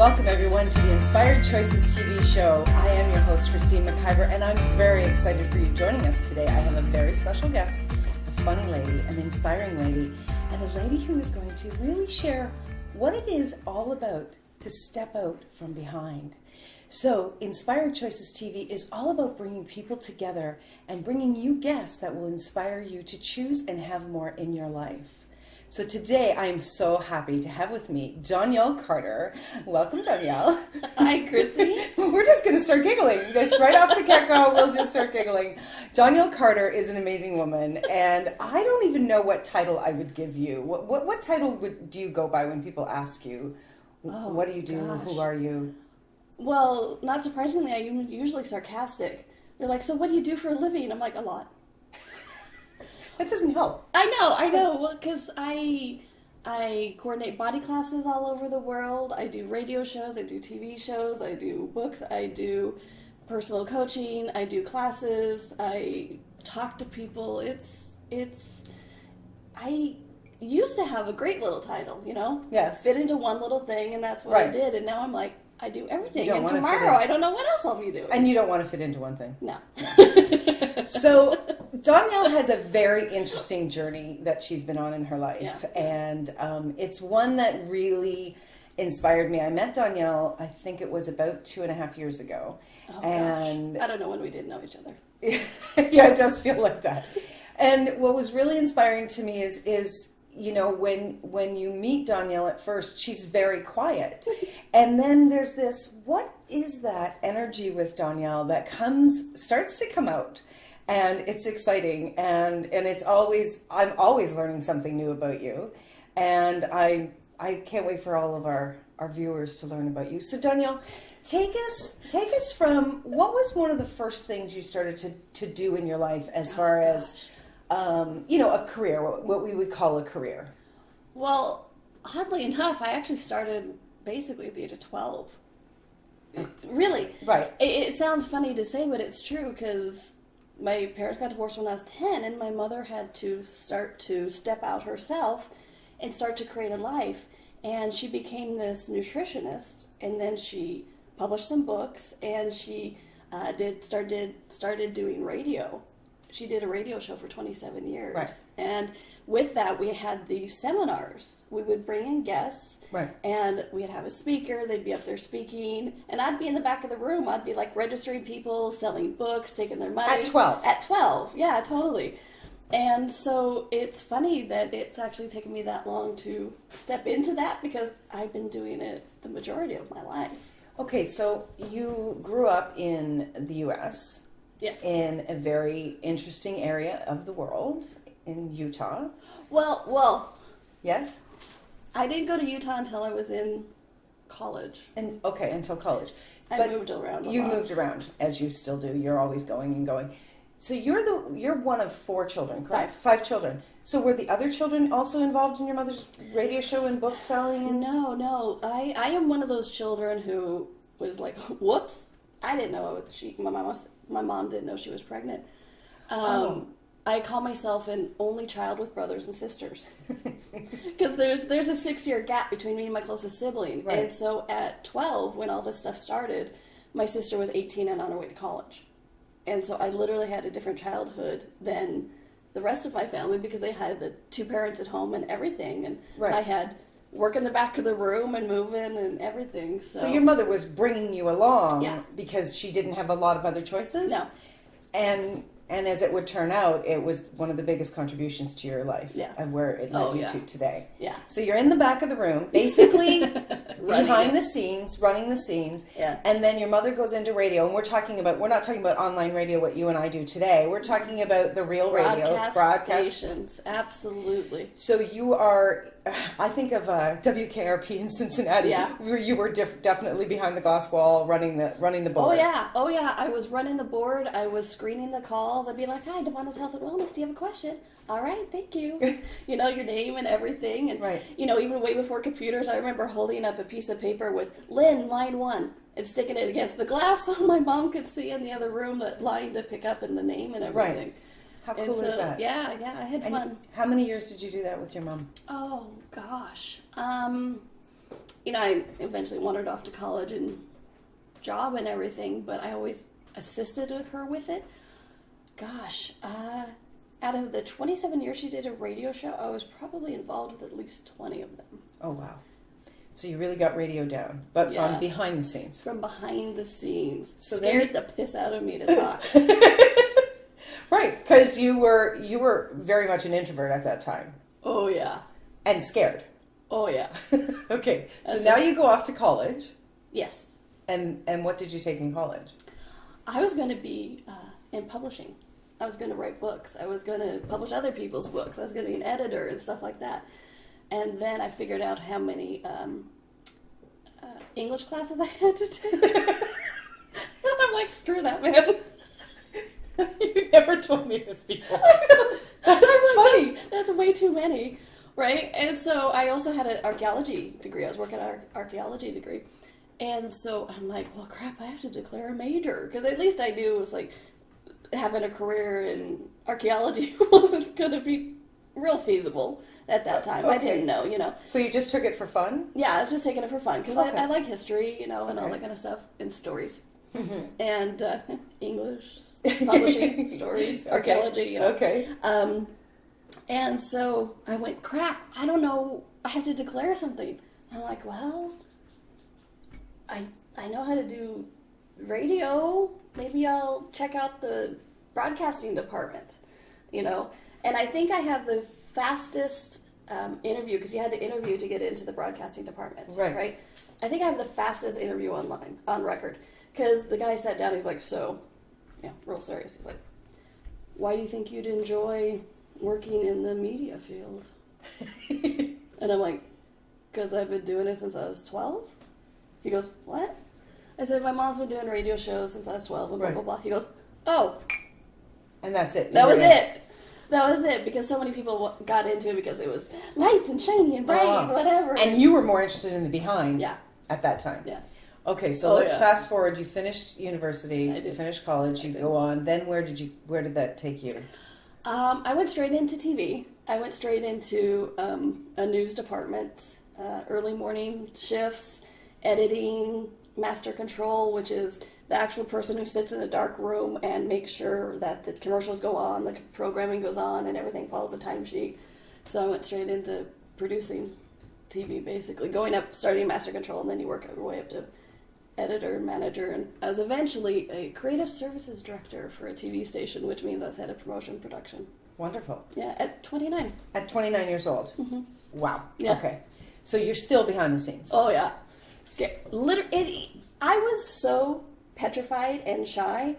Welcome everyone to the Inspired Choices TV show. I am your host, McIver, and I'm very excited for you joining us today. I have a very special guest, a funny lady, an inspiring lady, and a lady who is going to really share what it is all about to step out from behind. So, Inspired Choices TV is all about bringing people together and bringing you guests that will inspire you to choose and have more in your life. So today, I am so happy to have with me Donnielle Carter. Welcome, Donnielle. Hi, Chrissy. We're just going to start giggling. This right off the get-go, we'll just start giggling. Donnielle Carter is an amazing woman, and I don't even know what title I would give you. What title do you go by when people ask you, what do you do, who are you? Well, not surprisingly, I'm usually sarcastic. They're like, so what do you do for a living? I'm like, a lot. That doesn't help. I know, because I coordinate body classes all over the world. I do radio shows, I do TV shows, I do books, I do personal coaching, I do classes, I talk to people. I used to have a great little title, you know? Yes. Fit into one little thing, and that's what I did, and now I'm like, I do everything, and tomorrow I don't know what else I'll be doing. And you don't want to fit into one thing. No. So, Donnielle has a very interesting journey that she's been on in her life, and it's one that really inspired me. I met Donnielle, I think it was about 2.5 years ago. Oh, and gosh. I don't know when we didn't know each other. Yeah, it does feel like that. And what was really inspiring to me is you know, when you meet Donnielle at first, she's very quiet. And then there's this, what is that energy with Donnielle that starts to come out? And it's exciting. And it's I'm always learning something new about you. And I can't wait for all of our viewers to learn about you. So Donnielle, take us from, what was one of the first things you started to do in your life as far as a career, what we would call a career? Well, oddly enough, I actually started basically at the age of 12. Really. Right. It sounds funny to say, but it's true, because my parents got divorced when I was 10, and my mother had to start to step out herself and start to create a life. And she became this nutritionist, and then she published some books, and she started doing radio. She did a radio show for 27 years. Right. And with that, we had these seminars. We would bring in guests. Right. And we'd have a speaker. They'd be up there speaking. And I'd be in the back of the room. I'd be like registering people, selling books, taking their money. At 12? At 12. Yeah, totally. And so it's funny that it's actually taken me that long to step into that, because I've been doing it the majority of my life. Okay, so you grew up in the U.S., Yes. in a very interesting area of the world, in Utah. Well. Yes? I didn't go to Utah until I was in college. And okay, until college. I moved around a lot. You moved around, as you still do. You're always going and going. So you're one of 4 children, correct? 5 children. So were the other children also involved in your mother's radio show and book selling? No. I am one of those children who was like, whoops. I didn't know my mom didn't know she was pregnant. I call myself an only child with brothers and sisters, because there's a 6-year gap between me and my closest sibling. Right. And so at 12, when all this stuff started, my sister was 18 and on her way to college. And so I literally had a different childhood than the rest of my family, because they had the 2 parents at home and everything. And I had work in the back of the room and moving and everything. So your mother was bringing you along because she didn't have a lot of other choices? No. And as it would turn out, it was one of the biggest contributions to your life and where it led you to today. Yeah. So you're in the back of the room, basically behind the scenes, running the scenes. Yeah. And then your mother goes into radio, and we're not talking about online radio, what you and I do today. We're talking about the real radio. Broadcast stations. Absolutely. So you are, I think of WKRP in Cincinnati. Yeah. Where you were definitely behind the glass wall, running the board. Oh yeah. I was running the board. I was screening the calls. I'd be like, "Hi, Devonta's Health and Wellness. Do you have a question?" "All right, thank you." You know, your name and everything. And you know, even way before computers, I remember holding up a piece of paper with Lynn, line 1, and sticking it against the glass so my mom could see in the other room that line to pick up in the name and everything. Right. How cool is that? Yeah, I had fun. How many years did you do that with your mom? Oh, gosh. I eventually wandered off to college and job and everything, but I always assisted her with it. Gosh, out of the 27 years she did a radio show, I was probably involved with at least 20 of them. Oh, wow. So you really got radio down, but from behind the scenes. From behind the scenes. So scared the piss out of me to talk. Right, because you were very much an introvert at that time. Oh, yeah. And scared. Oh, yeah. Okay, so now you go off to college. Yes. And what did you take in college? I was going to be in publishing. I was going to write books. I was going to publish other people's books. I was going to be an editor and stuff like that. And then I figured out how many English classes I had to take. And I'm like, screw that, man. You never told me this before. That's funny. That's way too many, right? And so I also had an archaeology degree. I was working on an archaeology degree. And so I'm like, well, crap, I have to declare a major. Because at least I knew it was like having a career in archaeology wasn't going to be real feasible at that time. Okay. I didn't know, So you just took it for fun? Yeah, I was just taking it for fun. Because I like history, and all that kind of stuff, and stories. Mm-hmm. And English, publishing, stories, archaeology, Okay. And so I went, crap, I don't know, I have to declare something. And I'm like, well, I know how to do radio. Maybe I'll check out the broadcasting department, And I think I have the fastest interview, because you had to interview to get into the broadcasting department, right? I think I have the fastest interview online, on record. Because the guy sat down, he's like, real serious. He's like, why do you think you'd enjoy working in the media field? And I'm like, because I've been doing it since I was 12? He goes, what? I said, my mom's been doing radio shows since I was 12, and blah, blah, blah. He goes, oh. And that's it. That was it. That was it, because so many people got into it because it was lights and shiny and bright, whatever. And you were more interested in the behind at that time. Yeah. Okay, so let's fast forward. You finished university, you finished college, you go on. Then where did that take you? I went straight into TV. I went straight into a news department, early morning shifts, editing, master control, which is the actual person who sits in a dark room and makes sure that the commercials go on, the programming goes on, and everything follows the timesheet. So I went straight into producing TV, basically, starting master control, and then you work your way up to editor, manager, and I was eventually a creative services director for a TV station, which means I was head of promotion production. Wonderful. Yeah, at 29. At 29 years old? Mm-hmm. Wow. Yeah. Okay. So you're still behind the scenes? Oh, yeah. I was so petrified and shy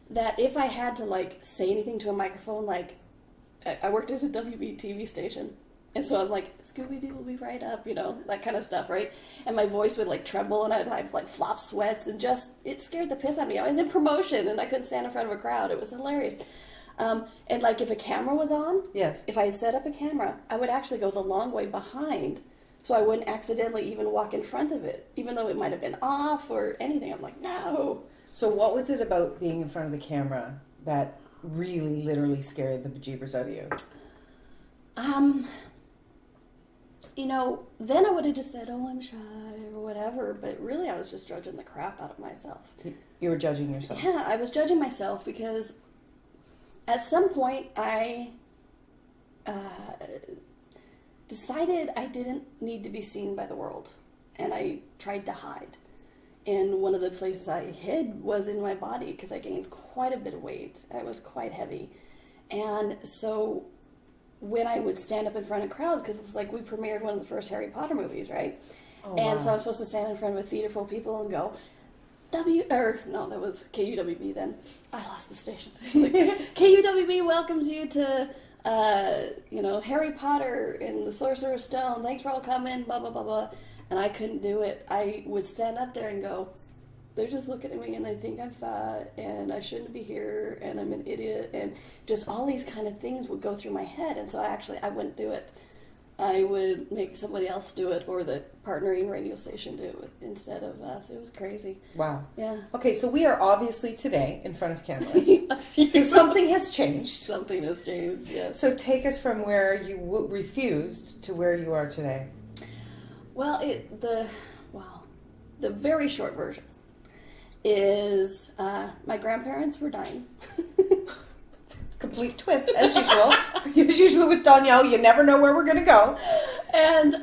that if I had to, say anything to a microphone, I worked at a WB TV station. And so I'm like, Scooby-Doo will be right up, that kind of stuff, right? And my voice would, tremble, and I'd have, flop sweats, and it scared the piss out of me. I was in promotion, and I couldn't stand in front of a crowd. It was hilarious. And, if a camera was on, if I set up a camera, I would actually go the long way behind, so I wouldn't accidentally even walk in front of it, even though it might have been off or anything. I'm like, no. So what was it about being in front of the camera that really, literally scared the bejeebers out of you? Then I would have just said, oh, I'm shy or whatever, but really I was just judging the crap out of myself. You were judging yourself? Yeah, I was judging myself because at some point I decided I didn't need to be seen by the world, and I tried to hide. And one of the places I hid was in my body because I gained quite a bit of weight. I was quite heavy. And so when I would stand up in front of crowds, because it's we premiered one of the first Harry Potter movies, right? Oh, and wow. So I'm supposed to stand in front of a theater full of people and go, that was KUWB then. I lost the stations. KUWB welcomes you to, Harry Potter and the Sorcerer's Stone. Thanks for all coming, blah, blah, blah, blah. And I couldn't do it. I would stand up there and go, they're just looking at me and they think I'm fat and I shouldn't be here and I'm an idiot, and just all these kind of things would go through my head. And so I wouldn't do it. I would make somebody else do it, or the partnering radio station do it instead of us. It was crazy. Wow. Yeah. Okay, so we are obviously today in front of cameras. So something has changed. Something has changed, yes. So take us from where you refused to where you are today. Well, the very short version is my grandparents were dying. Complete twist, as usual. As usual with Donnielle, you never know where we're going to go. And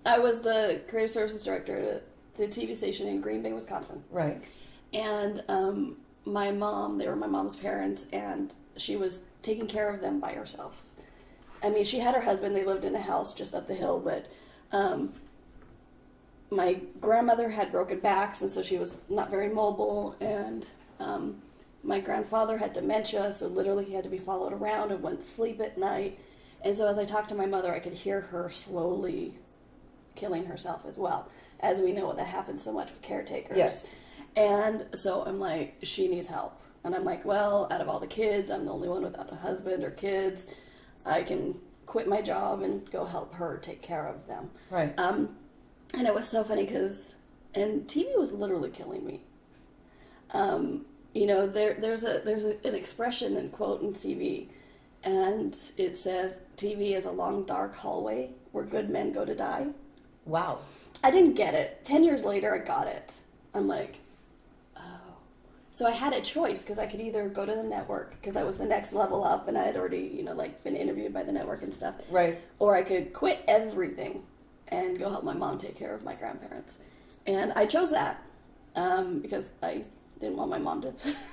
I was the creative services director at the TV station in Green Bay, Wisconsin. Right. And my mom, they were my mom's parents, and she was taking care of them by herself. I mean, she had her husband, they lived in a house just up the hill, but my grandmother had broken backs, and so she was not very mobile, and my grandfather had dementia, so literally he had to be followed around and wouldn't sleep at night. And so as I talked to my mother, I could hear her slowly killing herself as well. As we know, that happens so much with caretakers. Yes. And so I'm like, she needs help. And I'm like, well, out of all the kids, I'm the only one without a husband or kids. I can quit my job and go help her take care of them. Right. And it was so funny because, and TV was literally killing me. You know, there's an expression and quote in TV, and it says, TV is a long dark hallway where good men go to die. Wow. I didn't get it. 10 years later, I got it. I'm like, oh. So I had a choice because I could either go to the network because I was the next level up and I had already, you know, like been interviewed by the network and stuff. Right. Or I could quit everything and go help my mom take care of my grandparents. And I chose that because I didn't want my mom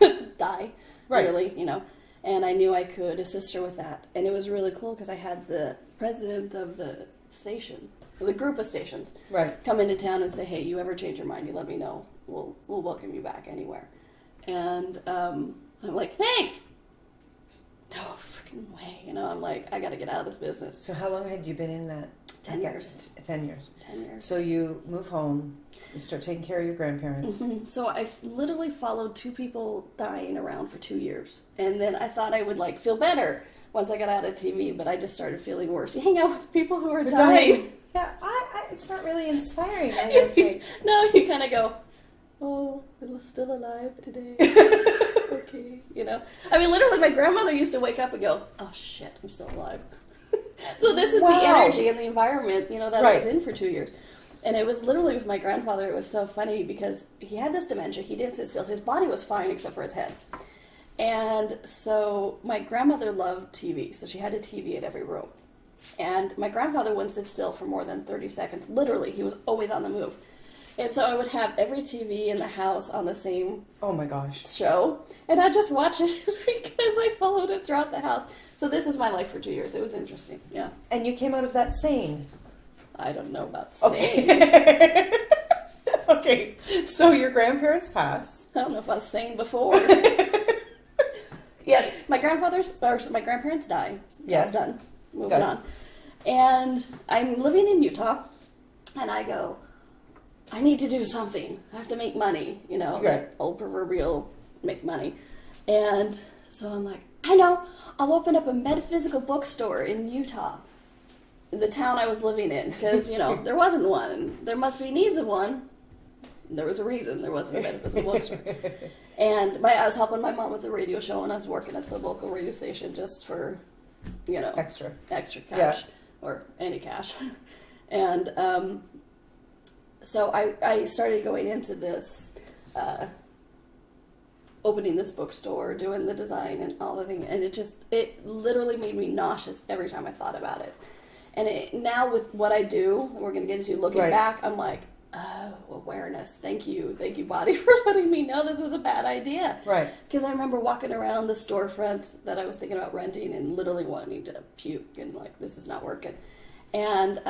to die, right. Really, you know. And I knew I could assist her with that. And it was really cool because I had the president of the station, the group of stations, right, come into town and say, hey, you ever change your mind, you let me know. We'll welcome you back anywhere. And I'm like, thanks. No freaking way. You know, I'm like, I got to get out of this business. So how long had you been in that? 10 years. 10 years. 10 years. So you move home, you start taking care of your grandparents. Mm-hmm. So I literally followed 2 people dying around for 2 years. And then I thought I would like feel better once I got out of TV, but I just started feeling worse. You hang out with people who are dying. Yeah, it's not really inspiring, I don't think. No, you kind of go, oh, we're still alive today. Okay, you know. I mean, literally, my grandmother used to wake up and go, oh, shit, I'm still alive. So this is the energy and the environment, you know, that I was in for 2 years. And it was literally with my grandfather, it was so funny because he had this dementia. He didn't sit still. His body was fine except for his head. And so my grandmother loved TV, so she had a TV in every room. And my grandfather wouldn't sit still for more than 30 seconds. Literally, he was always on the move. And so I would have every TV in the house on the same show. And I'd just watch it because I followed it throughout the house. So this is my life for 2 years. It was interesting, yeah. And you came out of that sane. I don't know about sane. Okay. Okay, so your grandparents pass. I don't know if I was sane before. Yes, my grandparents die. Yes. Done. Moving on. And I'm living in Utah, and I go, I need to do something. I have to make money, you know, that old proverbial make money. And so I'm like, I know, I'll open up a metaphysical bookstore in Utah, the town I was living in, because, you know, there wasn't one. There must be needs of one. There was a reason there wasn't a metaphysical bookstore. And I was helping my mom with the radio show, and I was working at the local radio station just for, you know, extra cash, or any cash. And so I started going into this, opening this bookstore, doing the design and all the things, and it literally made me nauseous every time I thought about it. And now with what I do, we're going to get into looking back, I'm like, oh, awareness. Thank you, body, for letting me know this was a bad idea. Right. Because I remember walking around the storefront that I was thinking about renting and literally wanting to puke and like, this is not working. And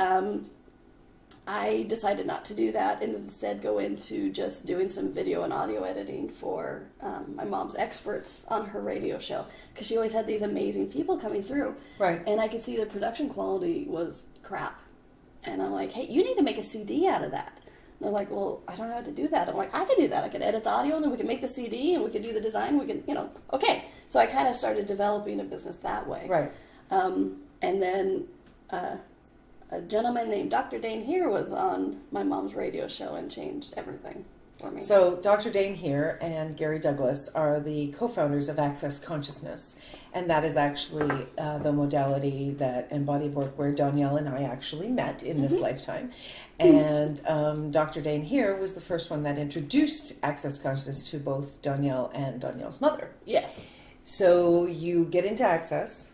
I decided not to do that and instead go into just doing some video and audio editing for my mom's experts on her radio show. Because she always had these amazing people coming through. Right. And I could see the production quality was crap. And I'm like, hey, you need to make a CD out of that. And they're like, well, I don't know how to do that. I'm like, I can do that. I can edit the audio and then we can make the CD and we can do the design. We can, you know, okay. So I kind of started developing a business that way. Right. And then a gentleman named Dr. Dane here was on my mom's radio show and changed everything. for me. So Dr. Dane here and Gary Douglas are the co-founders of Access Consciousness, and that is actually the modality and body of work where Donnielle and I actually met in this lifetime. And Dr. Dane here was the first one that introduced Access Consciousness to both Donnielle and Donnielle's mother. Yes. So you get into Access,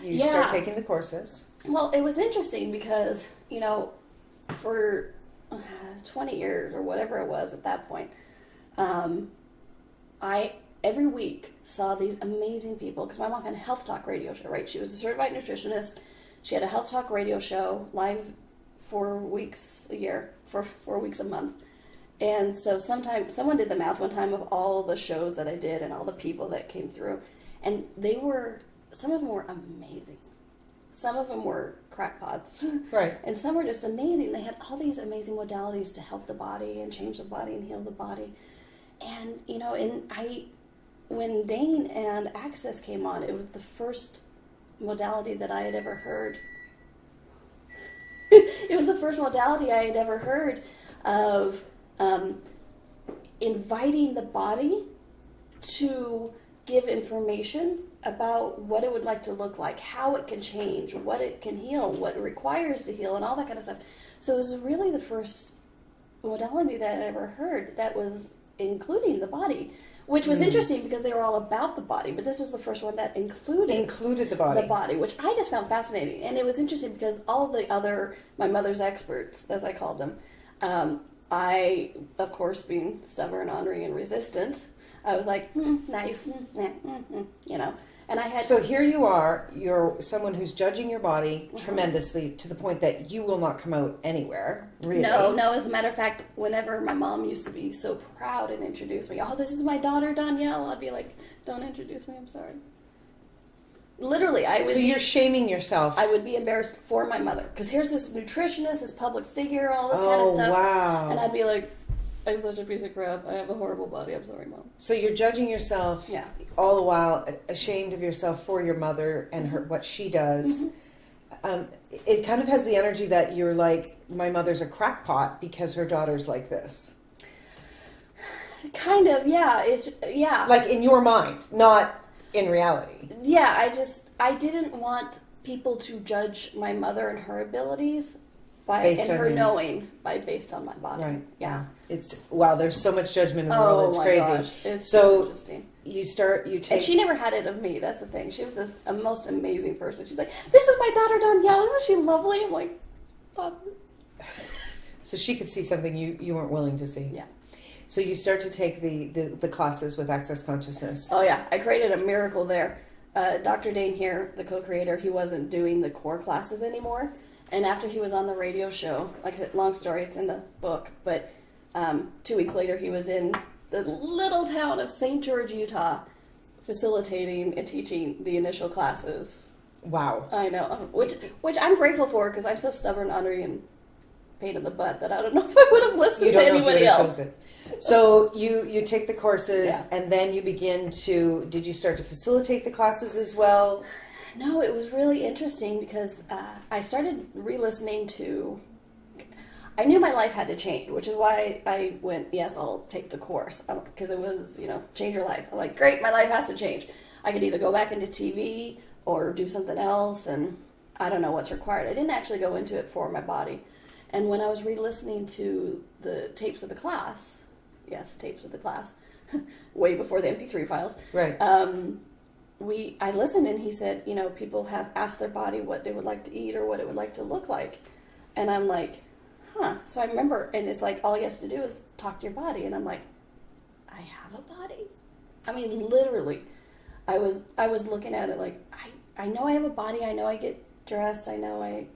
you start taking the courses. Well, it was interesting because, for 20 years or whatever it was at that point, I every week saw these amazing people, because my mom had a health talk radio show, right? She was a certified nutritionist. She had a health talk radio show live 4 weeks a year, for 4 weeks a month. And so someone did the math one time of all the shows that I did and all the people that came through. And some of them were amazing. Some of them were crackpots. Right. And some were just amazing. They had all these amazing modalities to help the body and change the body and heal the body. And, when Dane and Access came on, it was the first modality that I had ever heard. It was the first modality I had ever heard of inviting the body to give information about what it would like to look like, how it can change, what it can heal, what it requires to heal, and all that kind of stuff. So it was really the first modality that I ever heard that was including the body, which was interesting because they were all about the body, but this was the first one that included the body, which I just found fascinating. And it was interesting because all the other, my mother's experts, as I called them, I, of course, being stubborn, ornery, and resistant, I was like, nice, and I had... So here you are, you're someone who's judging your body tremendously to the point that you will not come out anywhere, really. No, as a matter of fact, whenever my mom used to be so proud and introduce me, this is my daughter, Donnielle, I'd be like, don't introduce me, I'm sorry. Literally, I would... So you're shaming yourself. I would be embarrassed for my mother, because here's this nutritionist, this public figure, all this kind of stuff. Oh, wow. And I'd be like, I'm such a piece of crap. I have a horrible body. I'm sorry, Mom. So you're judging yourself all the while, ashamed of yourself for your mother and what she does. It kind of has the energy that you're like, my mother's a crackpot because her daughter's like this. Kind of, yeah. Like in your mind, not in reality. Yeah, I didn't want people to judge my mother and her abilities based on my body. Right. Yeah. There's so much judgment in the world. It's crazy. Gosh. It's so just interesting. You take... And she never had it of me. That's the thing. She was a most amazing person. She's like, this is my daughter Donnielle. Isn't she lovely? I'm like, stop. So she could see something you weren't willing to see. Yeah. So you start to take the classes with Access Consciousness. Oh yeah, I created a miracle there. Dr. Dane here, the co-creator, he wasn't doing the core classes anymore. And after he was on the radio show, like I said, long story, it's in the book, but 2 weeks later he was in the little town of St. George, Utah, facilitating and teaching the initial classes. Wow. I know, which I'm grateful for, because I'm so stubborn, ornery, and pain in the butt that I don't know if I would have listened to anybody else. So you take the courses and then you begin to... Did you start to facilitate the classes as well? No, it was really interesting because I started re-listening to... I knew my life had to change, which is why I went, yes, I'll take the course. Because it was, change your life. I'm like, great, my life has to change. I could either go back into TV or do something else, and I don't know what's required. I didn't actually go into it for my body. And when I was re-listening to the tapes of the class, way before the MP3 files, right? I listened, and he said, people have asked their body what they would like to eat or what it would like to look like. And I'm like, So I remember, and it's like, all you have to do is talk to your body. And I'm like, I have a body? I mean, literally, I was looking at it like, I know I have a body. I know I get dressed. I know I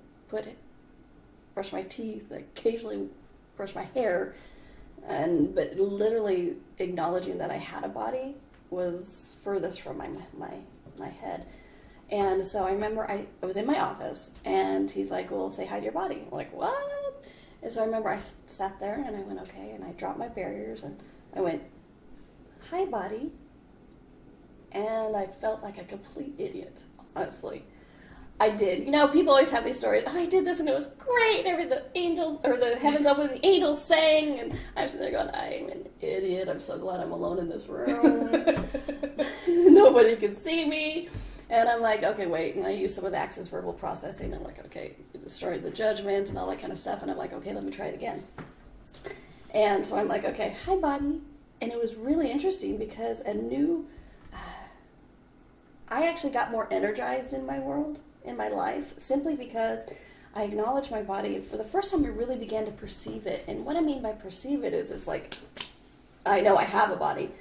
brush my teeth, occasionally brush my hair. But literally acknowledging that I had a body was furthest from my head. And so I remember I was in my office, and he's like, well, say hi to your body. I'm like, what? And so I remember I sat there, and I went, okay, and I dropped my barriers, and I went, hi, body. And I felt like a complete idiot, honestly. I did. You know, people always have these stories. Oh, I did this and it was great. And the angels, or the heavens opened and the angels sang. And I'm sitting there going, I'm an idiot. I'm so glad I'm alone in this room. Nobody can see me. And I'm like, okay, wait. And I use some of the Access verbal processing. I'm like, okay, you destroyed the judgment and all that kind of stuff. And I'm like, okay, let me try it again. And so I'm like, okay, hi, body. And it was really interesting because I actually got more energized in my world, in my life, simply because I acknowledged my body. And for the first time, I really began to perceive it. And what I mean by perceive it is, it's like, I know I have a body,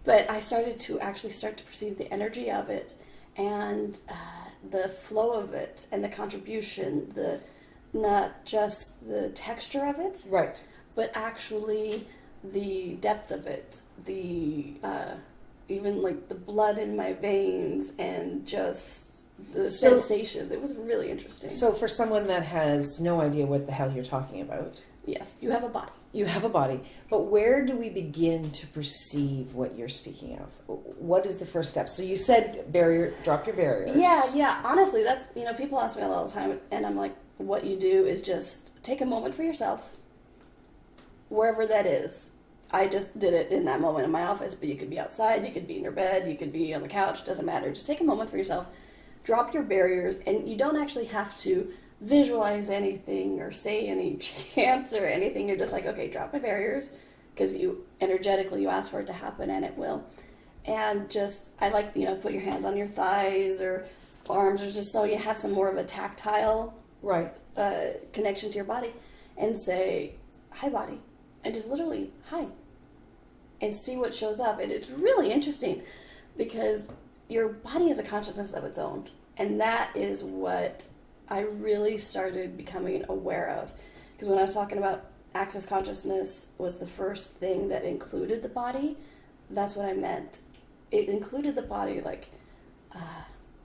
but I started to perceive the energy of it and the flow of it and the contribution, not just the texture of it, right, but actually the depth of it, even like the blood in my veins and just the sensations. It was really interesting. So for someone that has no idea what the hell you're talking about. Yes, you have a body. You have a body. But where do we begin to perceive what you're speaking of? What is the first step? So you said drop your barriers. Yeah. Honestly, that's, people ask me all the time, and I'm like, what you do is just take a moment for yourself, wherever that is. I just did it in that moment in my office, but you could be outside, you could be in your bed, you could be on the couch, doesn't matter. Just take a moment for yourself, drop your barriers, and you don't actually have to visualize anything or say any chants or anything. You're just like, okay, drop my barriers, because you ask for it to happen, and it will. And just, I like, put your hands on your thighs or arms, or just so you have some more of a tactile connection to your body, and say, hi, body. And just literally, hi. And see what shows up. And it's really interesting because your body has a consciousness of its own. And that is what I really started becoming aware of. Because when I was talking about Access consciousness was the first thing that included the body, that's what I meant. It included the body, like,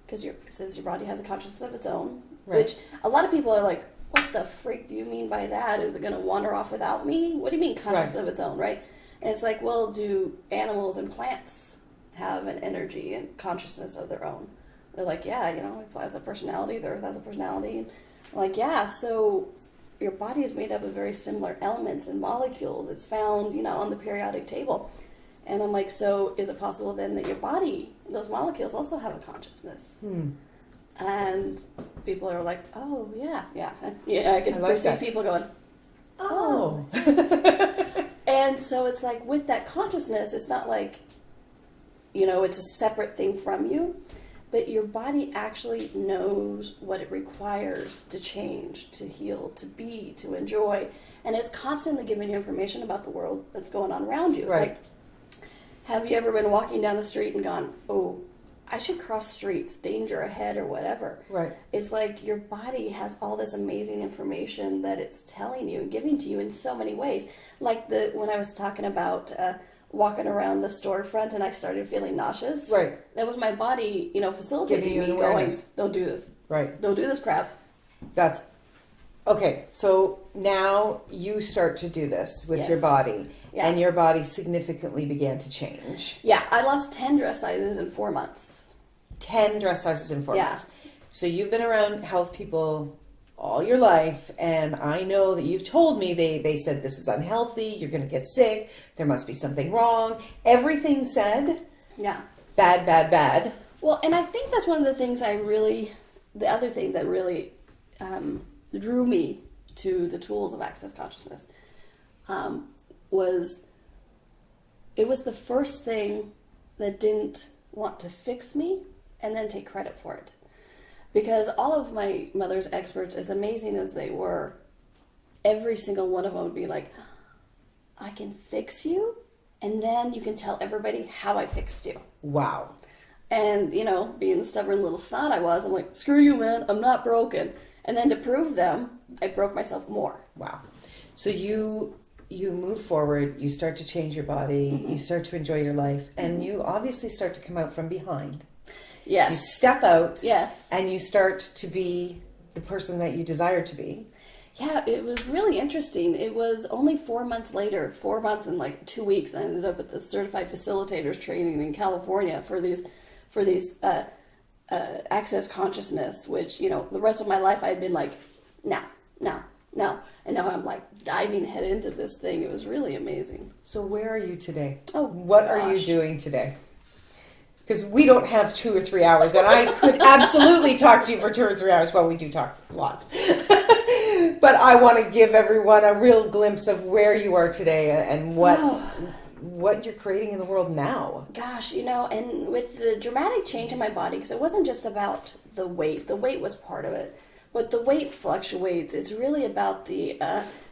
because it says your body has a consciousness of its own, which a lot of people are like, what the freak do you mean by that? Is it going to wander off without me? What do you mean conscious of its own, right? And it's like, well, do animals and plants have an energy and consciousness of their own? They're like, yeah, it has a personality, the earth has a personality. And I'm like, yeah, so your body is made up of very similar elements and molecules. It's found, on the periodic table. And I'm like, so is it possible then that your body, those molecules also have a consciousness? And people are like, oh, yeah. I could perceive people going, oh. And so it's like, with that consciousness, it's not like, it's a separate thing from you, but your body actually knows what it requires to change, to heal, to be, to enjoy, and it's constantly giving you information about the world that's going on around you. It's like, have you ever been walking down the street and gone, oh, I should cross streets, danger ahead, or whatever. Right. It's like your body has all this amazing information that it's telling you and giving to you in so many ways. Like when I was talking about walking around the storefront and I started feeling nauseous. Right. That was my body, facilitating me going, don't do this. Right. Don't do this crap. That's okay. So now you start to do this with your body. Yeah. And your body significantly began to change. Yeah, I lost 10 dress sizes in 4 months. 10 dress sizes in 4 months. So you've been around health people all your life, and I know that you've told me they said this is unhealthy, you're going to get sick, there must be something wrong. Everything said, bad. Well, and I think that's one of the things the other thing that really drew me to the tools of Access Consciousness was the first thing that didn't want to fix me and then take credit for it. Because all of my mother's experts, as amazing as they were, every single one of them would be like, I can fix you, and then you can tell everybody how I fixed you. Wow. And, being the stubborn little snot I was, I'm like, screw you, man, I'm not broken. And then to prove them, I broke myself more. Wow. So you move forward, you start to change your body, you start to enjoy your life, and you obviously start to come out from behind. Yes. You step out. Yes. And you start to be the person that you desire to be. Yeah, it was really interesting. It was only 4 months later, 4 months and like 2 weeks, I ended up at the Certified Facilitators training in California for these access consciousness, which, you know, the rest of my life I had been like, no. And now I'm like diving head into this thing. It was really amazing. So where are you today? Oh, what are you doing today? Because we don't have 2 or 3 hours, and I could absolutely talk to you for 2 or 3 hours. Well, we do talk lots. But I want to give everyone a real glimpse of where you are today and what you're creating in the world now. Gosh, you know, and with the dramatic change in my body, because it wasn't just about the weight. The weight was part of it. But the weight fluctuates. It's really about the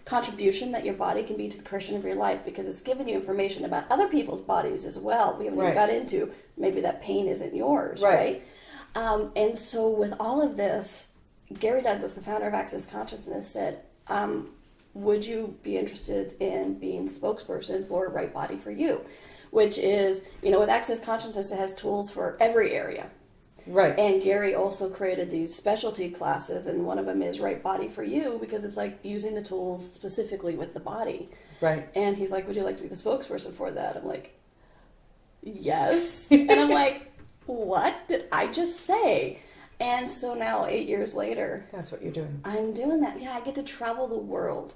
contribution that your body can be to the creation of your life, because it's giving you information about other people's bodies as well. We haven't even got into maybe that pain isn't yours, right? And so with all of this, Gary Douglas, the founder of Access Consciousness, said, would you be interested in being spokesperson for Right Body for You? Which is, you know, with Access Consciousness, it has tools for every area. Right. And Gary also created these specialty classes, and one of them is Right Body for You, because it's like using the tools specifically with the body. Right. And he's like, would you like to be the spokesperson for that? I'm like, yes. And I'm like, what did I just say? And so now 8 years later, that's what you're doing. I'm doing that. Yeah, I get to travel the world.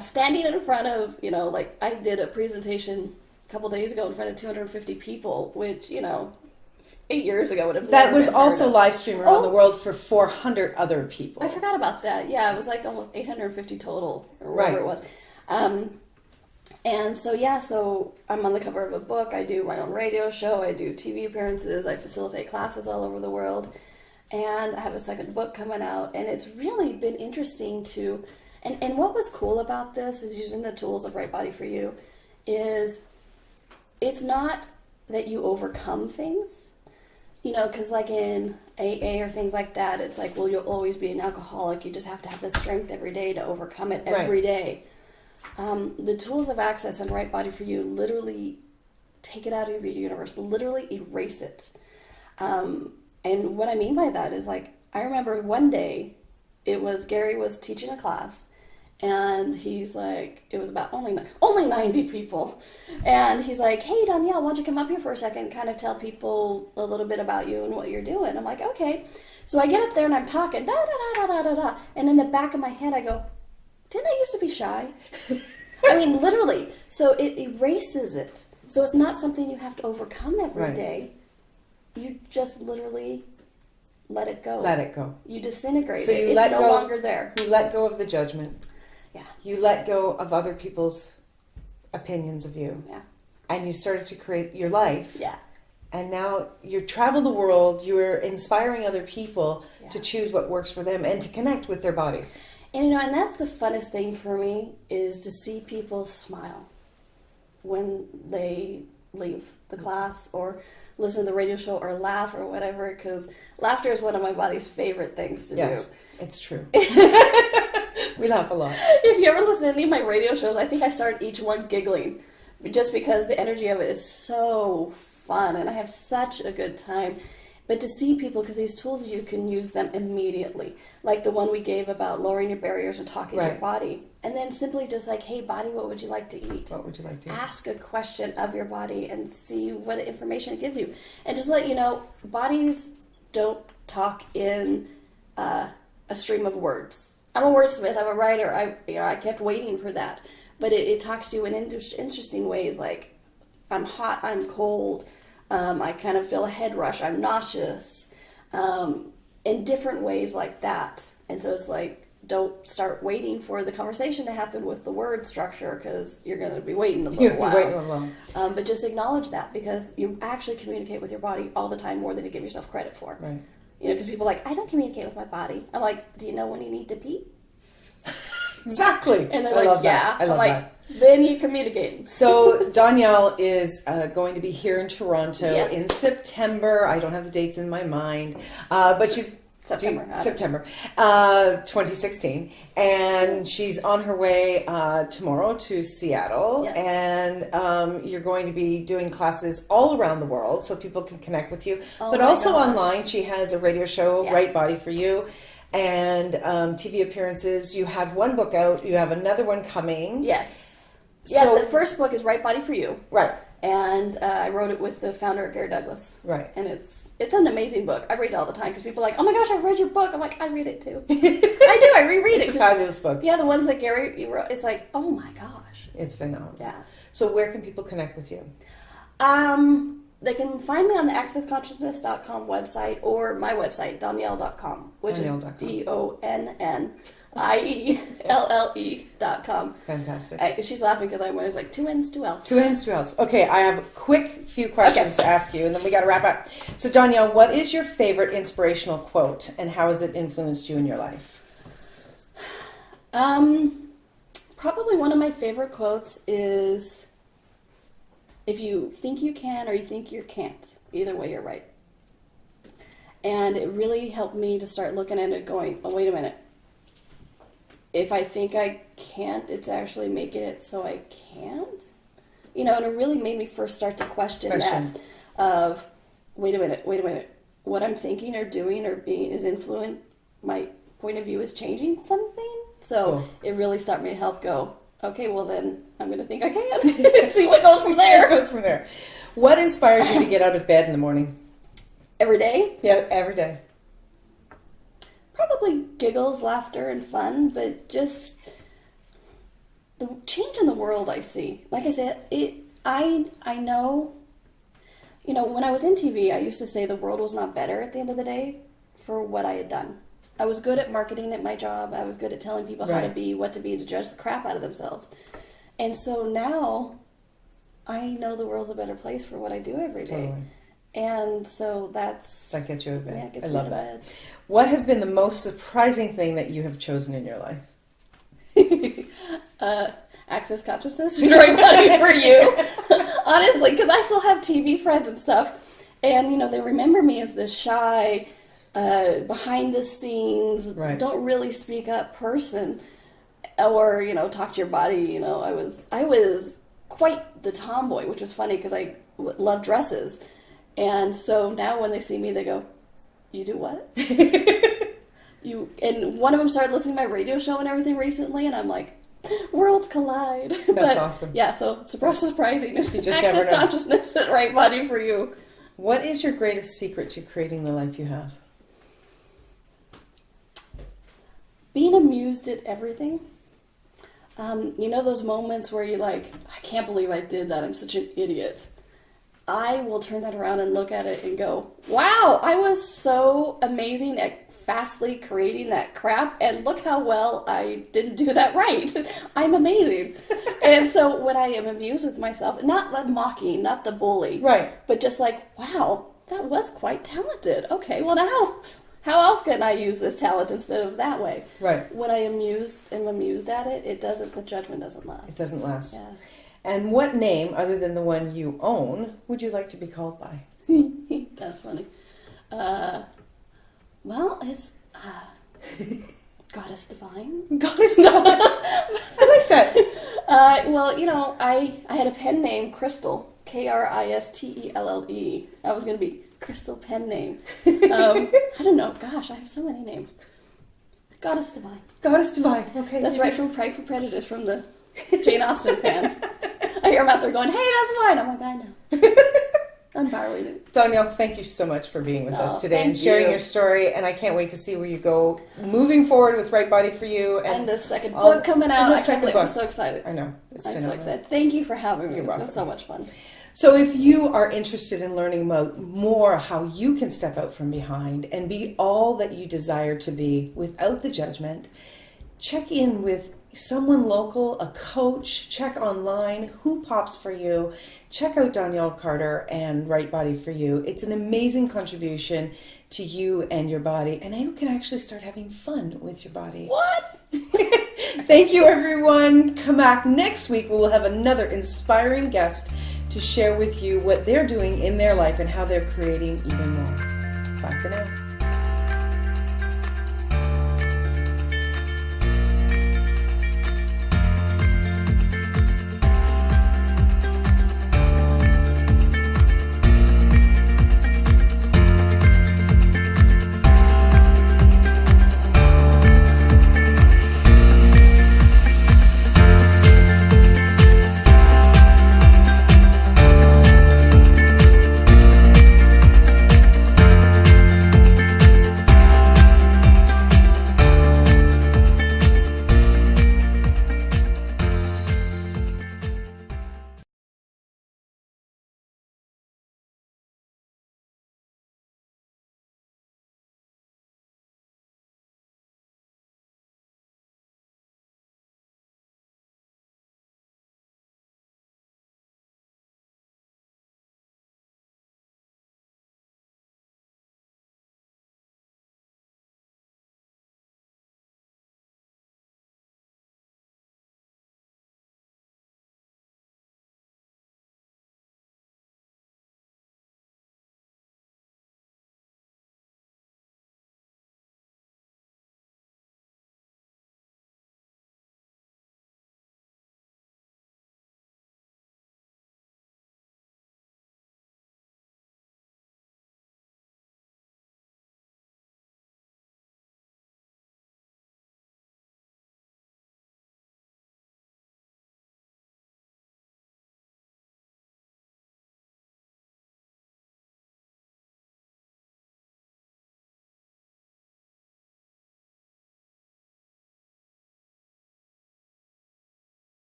Standing in front of, you know, like I did a presentation a couple days ago in front of 250 people, which, you know, 8 years ago would have that was also live streamed around the world for 400 other people. I forgot about that. Yeah, it was like almost 850 total, or whatever it was. And so, yeah, so I'm on the cover of a book. I do my own radio show. I do TV appearances. I facilitate classes all over the world. And I have a second book coming out. And it's really been interesting to... And what was cool about this is using the tools of Right Body for You is it's not that you overcome things. You know, because like in AA or things like that, it's like, well, you'll always be an alcoholic. You just have to have the strength every day to overcome it every day. The tools of Access and Right Body for You literally take it out of your universe, literally erase it. And what I mean by that is, like, I remember one day, Gary was teaching a class, and he's like, it was about only 90 people. And he's like, hey, Donnielle, why don't you come up here for a second and kind of tell people a little bit about you and what you're doing? I'm like, okay. So I get up there and I'm talking, da-da-da-da-da-da-da. And in the back of my head, I go, didn't I used to be shy? I mean, literally. So it erases it. So it's not something you have to overcome every day. You just literally let it go. Let it go. You disintegrate so it. It's no longer there. You let go of the judgment. Yeah. You let go of other people's opinions of you. Yeah. And you started to create your life. Yeah. And now you travel the world. You're inspiring other people to choose what works for them and to connect with their bodies. And, you know, and that's the funnest thing for me is to see people smile when they leave the class or listen to the radio show or laugh or whatever, because laughter is one of my body's favorite things to do. It's true. We laugh a lot. If you ever listen to any of my radio shows, I think I start each one giggling just because the energy of it is so fun and I have such a good time. But to see people, because these tools, you can use them immediately. Like the one we gave about lowering your barriers and talking to your body. And then simply just like, hey, body, what would you like to eat? What would you like to eat? Ask a question of your body and see what information it gives you. And just let you know, bodies don't talk in a stream of words. I'm a wordsmith. I'm a writer. I kept waiting for that. But it talks to you in interesting ways, like I'm hot, I'm cold. I kind of feel a head rush. I'm nauseous, in different ways like that. And so it's like, don't start waiting for the conversation to happen with the word structure because you're going to be waiting a little while. Waiting a long. But just acknowledge that because you actually communicate with your body all the time more than you give yourself credit for. Right. You know, because people are like, I don't communicate with my body. I'm like, do you know when you need to pee? Exactly. And they're like, yeah. I love that. Then you communicating. So Donnielle is going to be here in Toronto in September. I don't have the dates in my mind, but she's September 2016, and she's on her way tomorrow to Seattle, and you're going to be doing classes all around the world so people can connect with you, but also online. She has a radio show, Right Body for You, and TV appearances. You have one book out. You have another one coming. Yes. Yeah, so, the first book is Right Body for You. Right. And I wrote it with the founder, Gary Douglas. Right. And it's an amazing book. I read it all the time because people are like, oh my gosh, I've read your book. I'm like, I read it too. I do. I reread it. It's a fabulous book. Yeah, the ones that Gary wrote, it's like, oh my gosh. It's phenomenal. Yeah. So where can people connect with you? They can find me on the accessconsciousness.com website or my website, Donnielle.com, which Donnielle.com. is DONNIELLE.com. Fantastic. She's laughing because I'm always like, 2 N's, 2 L's. 2 N's, 2 L's. Okay, I have a quick few questions to ask you, and then we got to wrap up. So, Donnielle, what is your favorite inspirational quote, and how has it influenced you in your life? Probably one of my favorite quotes is, if you think you can or you think you can't, either way you're right. And it really helped me to start looking at it going, oh, wait a minute. If I think I can't, it's actually making it so I can't. And it really made me first start to question that of, wait a minute. What I'm thinking or doing or being is influencing, my point of view is changing something. So It really started me to help go, okay, well then I'm going to think I can. See what goes from there. What inspires you to get out of bed in the morning? Every day? Yeah, every day. Probably giggles, laughter, and fun, but just the change in the world I see. Like I said, I know, when I was in TV, I used to say the world was not better at the end of the day for what I had done. I was good at marketing at my job. I was good at telling people how to be, what to be, to judge the crap out of themselves. And so now I know the world's a better place for what I do every day. Totally. And so that gets you out of bed. Yeah, it gets I me love out of that. bed. What has been the most surprising thing that you have chosen in your life? Access consciousness, right money for you. Honestly, because I still have TV friends and stuff, and they remember me as this shy, behind the scenes, don't really speak up person, or talk to your body. I was quite the tomboy, which was funny because I love dresses, and so now when they see me, they go, "You do what?" And one of them started listening to my radio show and everything recently, and I'm like, worlds collide. That's awesome. Yeah, so surprising. It's just access consciousness, right body for you. What is your greatest secret to creating the life you have? Being amused at everything. Those moments where you're like, I can't believe I did that. I'm such an idiot. I will turn that around and look at it and go, wow, I was so amazing at fastly creating that crap, and look how well I didn't do that right. I'm amazing. And so when I am amused with myself, not the mocking, not the bully, but just like, wow, that was quite talented. Okay, well now, how else can I use this talent instead of that way? Right. When I am amused at it, the judgment doesn't last. It doesn't last. Yeah. And what name, other than the one you own, would you like to be called by? That's funny. Well, it's Goddess Divine. Goddess Divine. I like that. I had a pen name, Crystal, Kristelle. I was going to be Crystal pen name. I don't know. Gosh, I have so many names. Goddess Divine. Goddess Divine. Okay. That's right, from Pride for Prejudice, from the Jane Austen fans. I hear them out there going, hey, that's mine. I'm like, I know. I'm borrowing it. Donnielle, thank you so much for being with us today and sharing your story. And I can't wait to see where you go moving forward with Right Body for You. And the second book coming out. I can't believe I'm so excited. I know. I'm so excited. Thank you for having me. It's been so much fun. So if you are interested in learning about more how you can step out from behind and be all that you desire to be without the judgment, check in with someone local, a coach, check online, who pops for you. Check out Donnielle Carter and Right Body for You. It's an amazing contribution to you and your body, and you can actually start having fun with your body. What? Thank you, everyone. Come back next week. We will have another inspiring guest to share with you what they're doing in their life and how they're creating even more. Bye for now.